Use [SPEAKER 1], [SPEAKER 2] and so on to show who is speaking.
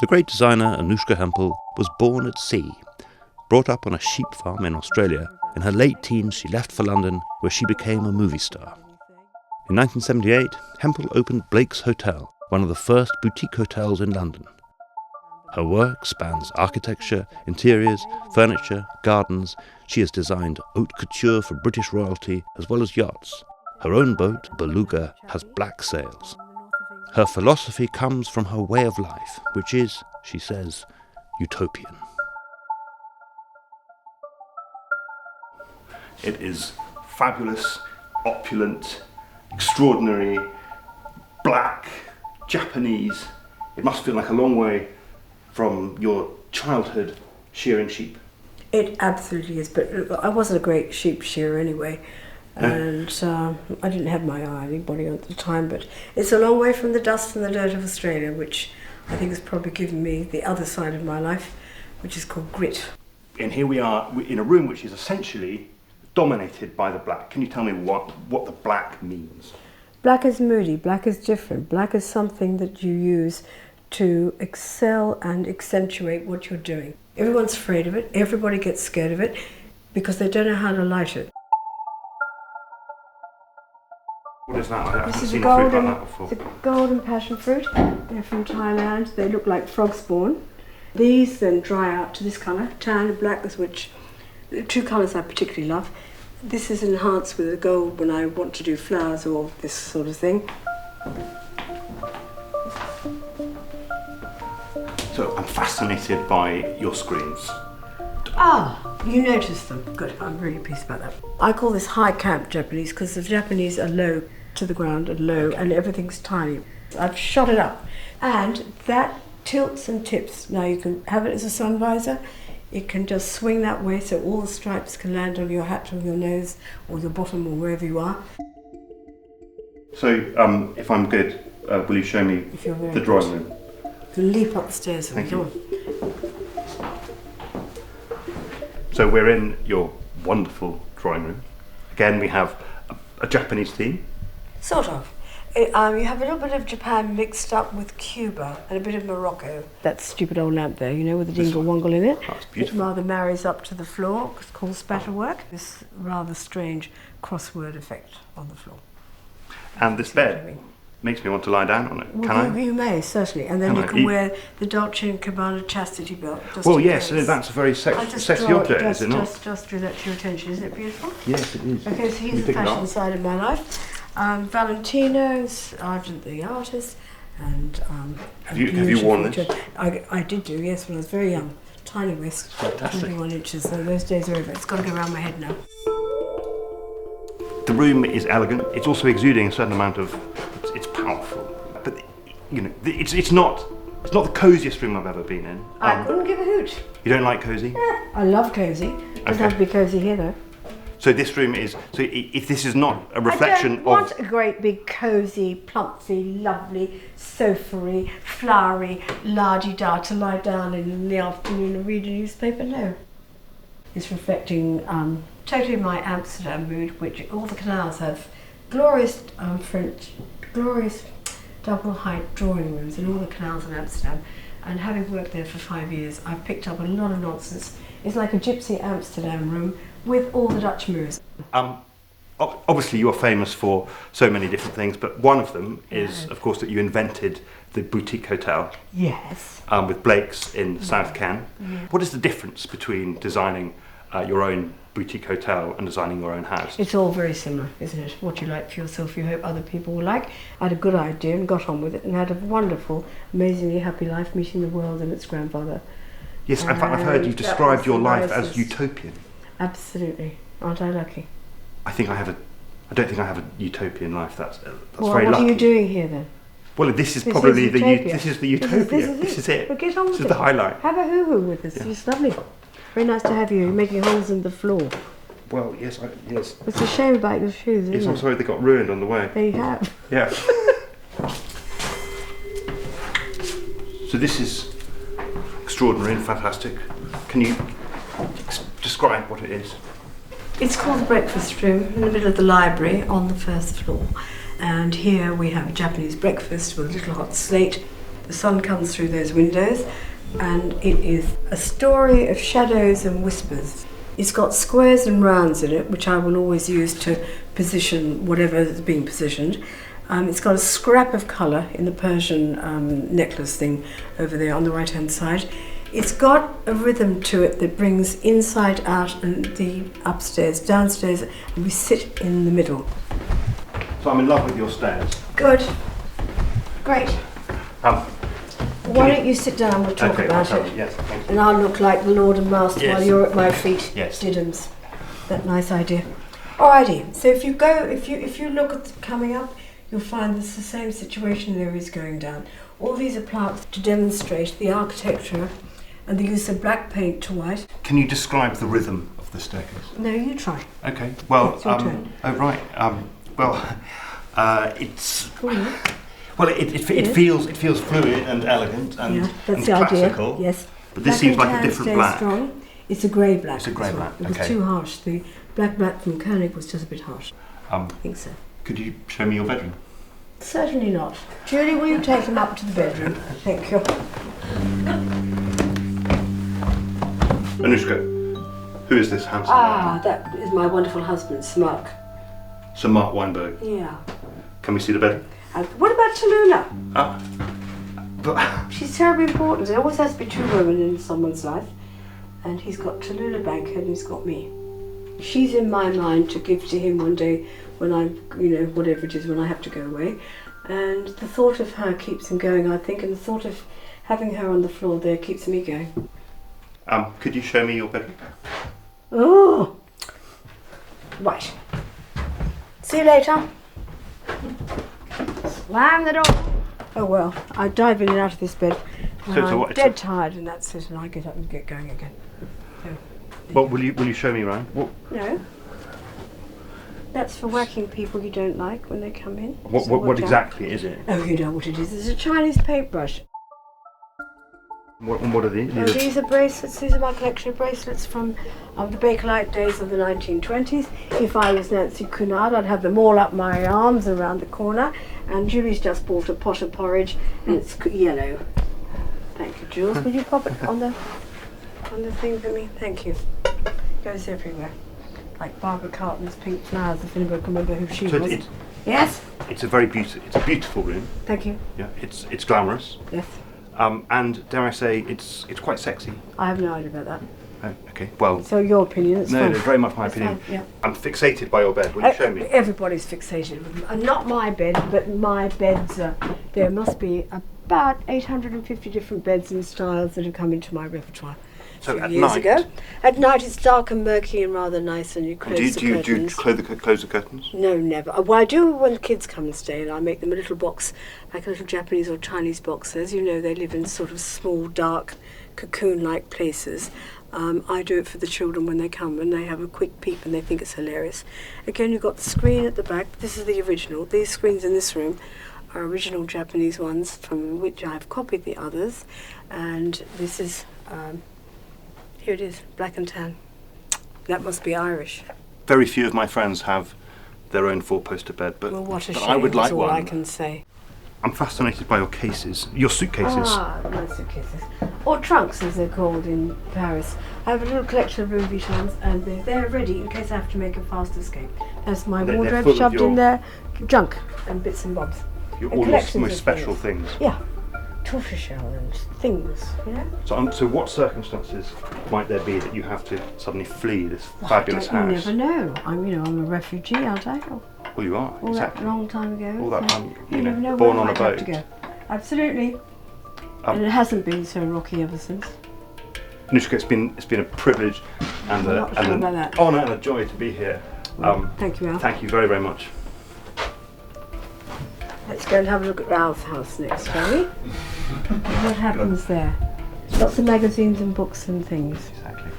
[SPEAKER 1] The great designer Anouska Hempel was born at sea. Brought up on a sheep farm in Australia, in her late teens she left for London, where she became a movie star. In 1978, Hempel opened Blake's Hotel, one of the first boutique hotels in London. Her work spans architecture, interiors, furniture, gardens. She has designed haute couture for British royalty as well as yachts. Her own boat, Beluga, has black sails. Her philosophy comes from her way of life, which is, she says, utopian.
[SPEAKER 2] It is fabulous, opulent, extraordinary, black, Japanese. It must feel like a long way from your childhood shearing sheep.
[SPEAKER 3] It absolutely is, but I wasn't a great sheep shearer anyway, and I didn't have my eye on anybody at the time, but it's a long way from the dust and the dirt of Australia, which I think has probably given me the other side of my life, which is called grit.
[SPEAKER 2] And here we are in a room which is essentially dominated by the black. Can you tell me what the black means?
[SPEAKER 3] Black is moody, black is different, black is something that you use to excel and accentuate what you're doing. Everyone's afraid of it, everybody gets scared of it because they don't know how to light it.
[SPEAKER 2] What is that? I haven't
[SPEAKER 3] This is
[SPEAKER 2] seen
[SPEAKER 3] a
[SPEAKER 2] a fruit
[SPEAKER 3] golden,
[SPEAKER 2] like that before.
[SPEAKER 3] it's a golden passion fruit. They're from Thailand. They look like frog spawn. These then dry out to this colour, tan and black, which the two colours I particularly love. This is enhanced with the gold when I want to do flowers or this sort of thing.
[SPEAKER 2] So I'm fascinated by your screens.
[SPEAKER 3] Ah, you noticed them. Good, I'm really pleased about that. I call this high camp Japanese because the Japanese are low to the ground and low and everything's tiny. I've shot it up and that tilts and tips. Now you can have it as a sun visor. It can just swing that way so all the stripes can land on your hat or your nose or your bottom or wherever you are.
[SPEAKER 2] So if I'm good, will you show me the drawing room?
[SPEAKER 3] You can leap up the stairs and come on.
[SPEAKER 2] So we're in your wonderful drawing room. Again, we have a Japanese theme.
[SPEAKER 3] Sort of. You have a little bit of Japan mixed up with Cuba and a bit of Morocco. That stupid old lamp there, you know, with the dingle-wongle in it.
[SPEAKER 2] Oh, it's beautiful.
[SPEAKER 3] It rather marries up to the floor. It's called spatterwork. This rather strange crossword effect on the floor.
[SPEAKER 2] And this bed makes me want to lie down on it.
[SPEAKER 3] Well,
[SPEAKER 2] Can I?
[SPEAKER 3] You may, certainly. And then you can wear the Dolce & Gabbana chastity belt.
[SPEAKER 2] Well, yes, that's a very sexy object, is it not?
[SPEAKER 3] Just drew that to your attention. Isn't it beautiful?
[SPEAKER 2] Yes, it is.
[SPEAKER 3] Okay, so here's the fashion side of my life. Valentino's, Argent the artist, and
[SPEAKER 2] have you worn this?
[SPEAKER 3] I did do, yes, when I was very young. Tiny waist, 21 inches, so those days are over. It's got to go around my head now.
[SPEAKER 2] The room is elegant. It's also exuding a certain amount of. It's powerful, but you know, it's not the coziest room I've ever been in.
[SPEAKER 3] I couldn't give a hoot.
[SPEAKER 2] You don't like cozy?
[SPEAKER 3] Yeah, I love cozy. Doesn't have to be cozy here though.
[SPEAKER 2] So this room is. So if this is not a reflection
[SPEAKER 3] I don't want a great big cozy, plumpy, lovely, sofa-y, flowery, la-di-da to lie down in the afternoon and read a newspaper. No. It's reflecting totally my Amsterdam mood, which all the canals have glorious glorious double-height drawing rooms in all the canals in Amsterdam. And having worked there for 5 years, I've picked up a lot of nonsense. It's like a gypsy Amsterdam room with all the Dutch mirrors.
[SPEAKER 2] Obviously you are famous for so many different things, but one of them is, of course, that you invented the boutique hotel.
[SPEAKER 3] Yes.
[SPEAKER 2] With Blake's in South Cannes. What is the difference between designing your own boutique hotel and designing your own house?
[SPEAKER 3] It's all very similar, isn't it? What you like for yourself, you hope other people will like. I had a good idea and got on with it and had a wonderful, amazingly happy life meeting the world and its grandfather.
[SPEAKER 2] Yes, in fact, I've heard you described your life as utopian.
[SPEAKER 3] Absolutely. Aren't I lucky?
[SPEAKER 2] I don't think I have a utopian life. That's very
[SPEAKER 3] lucky. What are you doing here then?
[SPEAKER 2] Well, this is probably the utopia. This is it.
[SPEAKER 3] Well, get on with it.
[SPEAKER 2] This is the highlight.
[SPEAKER 3] Have a hoo-hoo with us. Yeah. It's lovely. Very nice to have you. You're making holes in the floor.
[SPEAKER 2] Well, yes.
[SPEAKER 3] It's a shame about your shoes, isn't it?
[SPEAKER 2] I'm sorry they got ruined on the way.
[SPEAKER 3] There you have.
[SPEAKER 2] Yeah. So this is extraordinary and fantastic. Can you describe what it is?
[SPEAKER 3] It's called the breakfast room in the middle of the library on the first floor. And here we have a Japanese breakfast with a little hot slate The sun comes through those windows, and it is a story of shadows and whispers. It's got squares and rounds in it, which I will always use to position whatever is being positioned. It's got a scrap of colour in the Persian necklace thing over there on the right-hand side. It's got a rhythm to it that brings inside out and the upstairs, downstairs, and we sit in the middle.
[SPEAKER 2] So I'm in love with your stairs.
[SPEAKER 3] Good. Great. Why don't you sit down, we'll talk about it.
[SPEAKER 2] Yes, thank you.
[SPEAKER 3] And I'll look like the Lord and Master while you're at my feet.
[SPEAKER 2] Yes.
[SPEAKER 3] Diddums. That nice idea. Alrighty, so if you look at coming up, you'll find it's the same situation there is going down. All these are plants to demonstrate the architecture and the use of black paint to white.
[SPEAKER 2] Can you describe the rhythm of the staircase?
[SPEAKER 3] No, you try.
[SPEAKER 2] Okay. Well,
[SPEAKER 3] It's your turn.
[SPEAKER 2] oh right. It's.
[SPEAKER 3] Cool.
[SPEAKER 2] Well, it feels fluid and elegant and,
[SPEAKER 3] Yeah, that's
[SPEAKER 2] and
[SPEAKER 3] the
[SPEAKER 2] classical.
[SPEAKER 3] idea. Yes.
[SPEAKER 2] But this seems like a different black.
[SPEAKER 3] Strong. It's a grey black.
[SPEAKER 2] It's a grey
[SPEAKER 3] as well.
[SPEAKER 2] black,
[SPEAKER 3] It was
[SPEAKER 2] okay.
[SPEAKER 3] too harsh. The black from Koenig was just a bit harsh. I think so.
[SPEAKER 2] Could you show me your bedroom?
[SPEAKER 3] Certainly not. Julie, will you take him up to the bedroom? Thank you.
[SPEAKER 2] Anushka, who is this handsome man?
[SPEAKER 3] That is my wonderful husband, Smirk.
[SPEAKER 2] Sir Mark Weinberg.
[SPEAKER 3] Yeah.
[SPEAKER 2] Can we see the bedroom?
[SPEAKER 3] What about Tallulah?
[SPEAKER 2] But
[SPEAKER 3] She's terribly important. There always has to be two women in someone's life. And he's got Tallulah Bankhead and he's got me. She's in my mind to give to him one day when I'm, whatever it is, when I have to go away. And the thought of her keeps him going, I think, and the thought of having her on the floor there keeps me going.
[SPEAKER 2] Could you show me your bedroom?
[SPEAKER 3] Oh! Right. See you later. Slam the door. Oh well, I dive in and out of this bed.
[SPEAKER 2] So
[SPEAKER 3] I'm dead tired, and that's it, and I get up and get going again. So,
[SPEAKER 2] Well, will you show me around?
[SPEAKER 3] no. That's for whacking people you don't like when they come in.
[SPEAKER 2] What exactly is it?
[SPEAKER 3] Oh, you know what it is. It's a Chinese paintbrush.
[SPEAKER 2] What are these?
[SPEAKER 3] Oh, these are bracelets. These are my collection of bracelets from the Bakelite days of the 1920s. If I was Nancy Cunard, I'd have them all up my arms around the corner. And Julie's just bought a pot of porridge, and it's yellow. Thank you, Jules. Will you pop it on the thing for me? Thank you. Goes everywhere, like Barbara Carlton's pink flowers. If anybody can remember who she was. Yes.
[SPEAKER 2] It's a beautiful room.
[SPEAKER 3] Thank you.
[SPEAKER 2] Yeah, it's glamorous.
[SPEAKER 3] Yes.
[SPEAKER 2] And dare I say, it's quite sexy.
[SPEAKER 3] I have no idea about that.
[SPEAKER 2] Oh, okay. Well.
[SPEAKER 3] So your opinion? It's
[SPEAKER 2] No,
[SPEAKER 3] fine.
[SPEAKER 2] very much my
[SPEAKER 3] It's
[SPEAKER 2] opinion.
[SPEAKER 3] fine, yeah.
[SPEAKER 2] I'm fixated by your bed. Will you show me?
[SPEAKER 3] Everybody's fixated with them. Not my bed, but my beds. There must be about 850 different beds and styles that have come into my repertoire.
[SPEAKER 2] So at
[SPEAKER 3] years
[SPEAKER 2] night.
[SPEAKER 3] ago. At night it's dark and murky and rather nice, and you close the
[SPEAKER 2] Do you
[SPEAKER 3] curtains.
[SPEAKER 2] close the curtains?
[SPEAKER 3] No, never. Well, I do when the kids come and stay, and I make them a little box, like a little Japanese or Chinese box. As you know, they live in sort of small, dark, cocoon-like places. I do it for the children when they come, and they have a quick peep, and they think it's hilarious. Again, you've got the screen at the back. This is the original. These screens in this room are original Japanese ones, from which I've copied the others. And this is, here it is, black and tan. That must be Irish.
[SPEAKER 2] Very few of my friends have their own four-poster bed, but,
[SPEAKER 3] Well, what a
[SPEAKER 2] but
[SPEAKER 3] shame,
[SPEAKER 2] I would like
[SPEAKER 3] that's all
[SPEAKER 2] one.
[SPEAKER 3] I can say.
[SPEAKER 2] I'm fascinated by your cases, your suitcases.
[SPEAKER 3] My suitcases. Or trunks, as they're called in Paris. I have a little collection of Louis Vuittons, and they're ready in case I have to make a fast escape. That's my
[SPEAKER 2] They're
[SPEAKER 3] wardrobe
[SPEAKER 2] full of
[SPEAKER 3] shoved
[SPEAKER 2] your-
[SPEAKER 3] in there, junk and bits and bobs.
[SPEAKER 2] Your
[SPEAKER 3] And
[SPEAKER 2] all
[SPEAKER 3] collections
[SPEAKER 2] most
[SPEAKER 3] of
[SPEAKER 2] special things.
[SPEAKER 3] Yeah, tortoiseshell and things, you know.
[SPEAKER 2] So what circumstances might there be that you have to suddenly flee this
[SPEAKER 3] Well,
[SPEAKER 2] fabulous
[SPEAKER 3] you
[SPEAKER 2] house?
[SPEAKER 3] never know. I'm a refugee, aren't I?
[SPEAKER 2] Well, you are,
[SPEAKER 3] All
[SPEAKER 2] exactly.
[SPEAKER 3] that long time ago.
[SPEAKER 2] All that
[SPEAKER 3] so
[SPEAKER 2] time,
[SPEAKER 3] you never know
[SPEAKER 2] born
[SPEAKER 3] where
[SPEAKER 2] on
[SPEAKER 3] I
[SPEAKER 2] a
[SPEAKER 3] might have
[SPEAKER 2] boat.
[SPEAKER 3] to go. Absolutely. And it hasn't been so rocky ever since.
[SPEAKER 2] Anushka, it's been a privilege and,
[SPEAKER 3] I'm not sure
[SPEAKER 2] an
[SPEAKER 3] about that.
[SPEAKER 2] honour and a joy to be here.
[SPEAKER 3] Thank you, Al.
[SPEAKER 2] Thank you very, very much.
[SPEAKER 3] Let's go and have a look at Ralph's house next, shall we? What happens there? Lots of magazines and books and things.
[SPEAKER 2] Exactly.